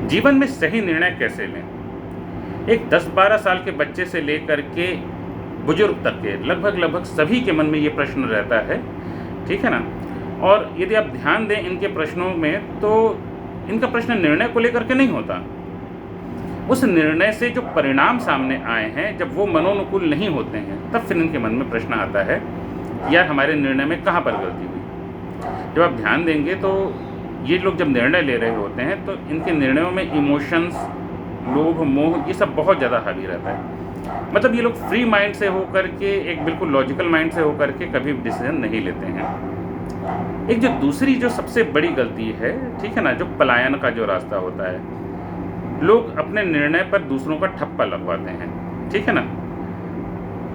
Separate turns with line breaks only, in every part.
जीवन में सही निर्णय कैसे लें? एक 10-12 साल के बच्चे से लेकर के बुजुर्ग तक के लगभग सभी के मन में ये प्रश्न रहता है, ठीक है ना? और यदि आप ध्यान दें इनके प्रश्नों में, तो इनका प्रश्न निर्णय को लेकर के नहीं होता। उस निर्णय से जो परिणाम सामने आए हैं, जब वो मनोनुकूल नहीं होते हैं, तब फिर इनके मन में प्रश्न आता है, यार हमारे निर्णय में कहाँ पर गलती हुई? जब आप ध्यान देंगे तो ये लोग जब निर्णय ले रहे होते हैं, तो इनके निर्णयों में इमोशंस, लोभ, मोह, ये सब बहुत ज़्यादा हावी रहता है। मतलब ये लोग फ्री माइंड से होकर के, एक बिल्कुल लॉजिकल माइंड से होकर के कभी डिसीजन नहीं लेते हैं। एक जो दूसरी जो सबसे बड़ी गलती है, ठीक है ना, जो पलायन का जो रास्ता होता है, लोग अपने निर्णय पर दूसरों का ठप्पा लगवाते हैं, ठीक है ना।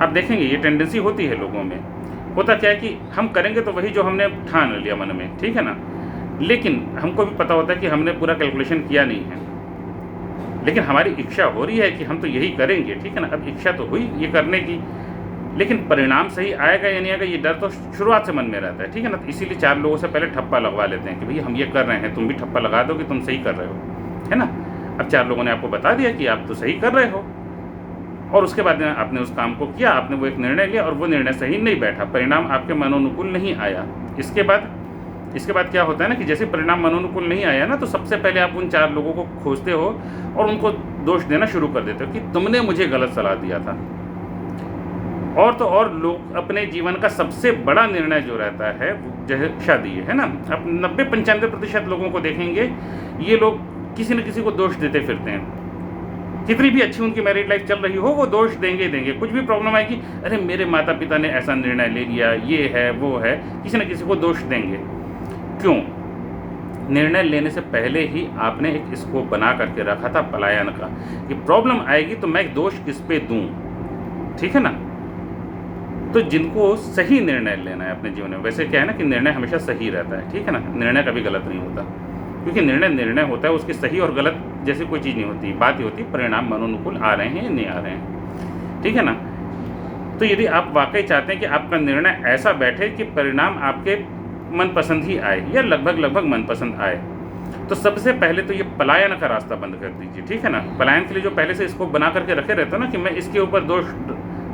आप देखेंगे ये टेंडेंसी होती है लोगों में। होता क्या है कि हम करेंगे तो वही जो हमने ठान लिया मन में, ठीक है ना, लेकिन हमको भी पता होता है कि हमने पूरा कैलकुलेशन किया नहीं है, लेकिन हमारी इच्छा हो रही है कि हम तो यही करेंगे, ठीक है ना। अब इच्छा तो हुई ये करने की, लेकिन परिणाम सही आएगा या नहीं आएगा, ये डर तो शुरुआत से मन में रहता है, ठीक है ना। तो इसीलिए 4 लोगों से पहले ठप्पा लगवा लेते हैं कि भई हम ये कर रहे हैं, तुम भी ठप्पा लगा दो कि तुम सही कर रहे हो, है ना। अब 4 लोगों ने आपको बता दिया कि आप तो सही कर रहे हो, और उसके बाद आपने उस काम को किया, आपने वो एक निर्णय लिया और वो निर्णय सही नहीं बैठा, परिणाम आपके मनोनुकूल नहीं आया। इसके बाद क्या होता है ना कि जैसे परिणाम मनोनुकूल नहीं आया ना, तो सबसे पहले आप उन 4 लोगों को खोजते हो और उनको दोष देना शुरू कर देते हो कि तुमने मुझे गलत सलाह दिया था। और तो और लोग अपने जीवन का सबसे बड़ा निर्णय जो रहता है जैसे शादी है ना, आप 90-95% लोगों को देखेंगे, ये लोग किसी न किसी को दोष देते फिरते हैं। कितनी भी अच्छी उनकी मैरिड लाइफ चल रही हो, वो दोष देंगे ही देंगे। कुछ भी प्रॉब्लम आएगी, अरे मेरे माता पिता ने ऐसा निर्णय ले लिया, ये है वो है, किसी न किसी को दोष देंगे। क्यों? निर्णय लेने से पहले ही आपने एक स्कोप बना करके रखा था पलायन का, कि प्रॉब्लम आएगी तो मैं दोष किस पे दूं, ठीक है ना। तो जिनको सही निर्णय लेना है अपने जीवन में, वैसे क्या है ना कि निर्णय हमेशा सही रहता है, ठीक है ना, निर्णय कभी गलत नहीं होता, क्योंकि निर्णय होता है, उसकी सही और गलत जैसी कोई चीज़ नहीं होती। बात ये होती है परिणाम मनोनुकूल आ रहे हैं या नहीं आ रहे हैं, ठीक है ना। तो यदि आप वाकई चाहते हैं कि आपका निर्णय ऐसा बैठे कि परिणाम आपके मनपसंद ही आए या लगभग मनपसंद आए, तो सबसे पहले तो ये पलायन का रास्ता बंद कर दीजिए, ठीक है ना। पलायन के लिए जो पहले से इसको बना करके रखे रहते हो ना कि मैं इसके ऊपर दोष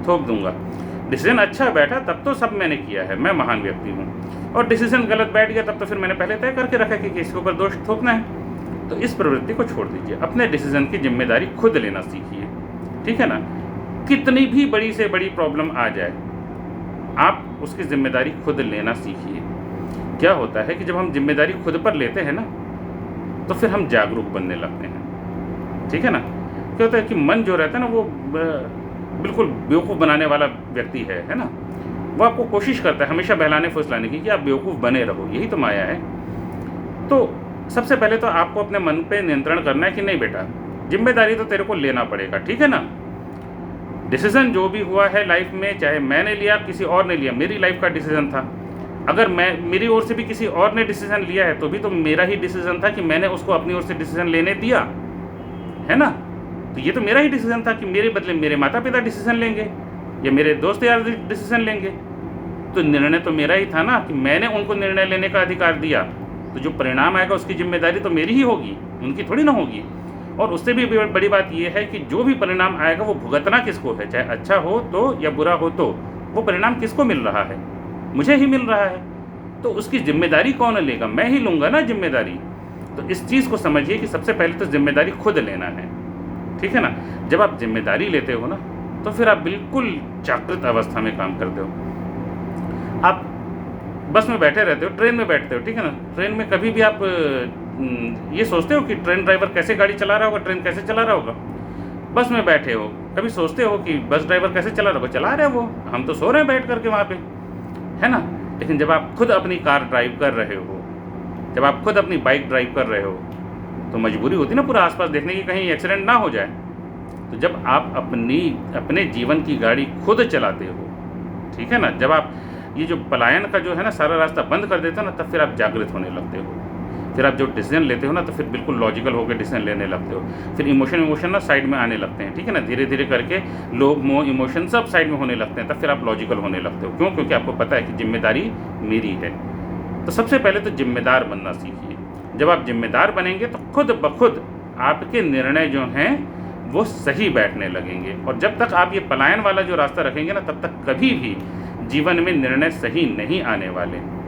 थोप दूंगा, डिसीजन अच्छा बैठा तब तो सब मैंने किया है, मैं महान व्यक्ति हूँ, और डिसीजन गलत बैठ गया तब तो फिर मैंने पहले तय करके रखा कि इसके ऊपर दोष थोपना है। तो इस प्रवृत्ति को छोड़ दीजिए, अपने डिसीजन की जिम्मेदारी खुद लेना सीखिए, ठीक है ना। कितनी भी बड़ी से बड़ी प्रॉब्लम आ जाए, आप उसकी जिम्मेदारी खुद लेना सीखिए। क्या होता है कि जब हम जिम्मेदारी खुद पर लेते हैं ना, तो फिर हम जागरूक बनने लगते हैं, ठीक है ना। क्या होता है कि मन जो रहता है ना, वो बिल्कुल बेवकूफ़ बनाने वाला व्यक्ति है ना। वो आपको कोशिश करता है हमेशा बहलाने फुसलाने की कि आप बेवकूफ़ बने रहो, यही तो माया है। तो सबसे पहले तो आपको अपने मन पे नियंत्रण करना है कि नहीं बेटा, जिम्मेदारी तो तेरे को लेना पड़ेगा, ठीक है ना। डिसीजन जो भी हुआ है लाइफ में, चाहे मैंने लिया किसी और ने लिया, मेरी लाइफ का डिसीजन था। अगर मेरी ओर से भी किसी और ने डिसीजन लिया है तो भी तो मेरा ही डिसीजन था कि मैंने उसको अपनी ओर से डिसीजन लेने दिया, है ना। तो ये तो मेरा ही डिसीजन था कि मेरे बदले मेरे माता पिता डिसीजन लेंगे या मेरे दोस्त यार डिसीजन लेंगे। तो निर्णय तो मेरा ही था ना कि मैंने उनको निर्णय लेने का अधिकार दिया, तो जो परिणाम आएगा उसकी जिम्मेदारी तो मेरी ही होगी, उनकी थोड़ी ना होगी। और उससे भी बड़ी बात यह है कि जो भी परिणाम आएगा वो भुगतना किसको है, चाहे अच्छा हो तो या बुरा हो तो वो परिणाम किसको मिल रहा है, मुझे ही मिल रहा है। तो उसकी जिम्मेदारी कौन लेगा, मैं ही लूँगा ना जिम्मेदारी। तो इस चीज़ को समझिए कि सबसे पहले तो जिम्मेदारी खुद लेना है, ठीक है ना। जब आप जिम्मेदारी लेते हो ना, तो फिर आप बिल्कुल जागृत अवस्था में काम करते हो। आप बस में बैठे रहते हो, ट्रेन में बैठते हो, ठीक है ना। ट्रेन में कभी भी आप ये सोचते हो कि ट्रेन ड्राइवर कैसे गाड़ी चला रहा होगा, ट्रेन कैसे चला रहा होगा। बस में बैठे हो, कभी सोचते हो कि बस ड्राइवर कैसे चला रहा होगा, चला रहे हो वो, हम तो सो रहे हैं बैठ करके वहाँ पे, है ना। लेकिन जब आप खुद अपनी कार ड्राइव कर रहे हो, जब आप खुद अपनी बाइक ड्राइव कर रहे हो, तो मजबूरी होती है ना पूरा आसपास देखने की कहीं एक्सीडेंट ना हो जाए। तो जब आप अपने जीवन की गाड़ी खुद चलाते हो, ठीक है ना, जब आप ये जो पलायन का जो है ना सारा रास्ता बंद कर देते हो ना, तब फिर आप जागृत होने लगते हो। फिर आप जो डिसीजन लेते हो ना, तो फिर बिल्कुल लॉजिकल होकर डिसीजन लेने लगते हो। फिर इमोशन ना साइड में आने लगते हैं, ठीक है ना। धीरे धीरे करके लोभ मोह इमोशन सब साइड में होने लगते हैं, तब फिर आप लॉजिकल होने लगते हो। क्यों? क्योंकि आपको पता है कि जिम्मेदारी मेरी है। तो सबसे पहले तो जिम्मेदार बनना सीखिए। जब आप जिम्मेदार बनेंगे तो खुद ब खुद आपके निर्णय जो हैं वो सही बैठने लगेंगे। और जब तक आप ये पलायन वाला जो रास्ता रखेंगे ना, तब तक कभी भी जीवन में निर्णय सही नहीं आने वाले।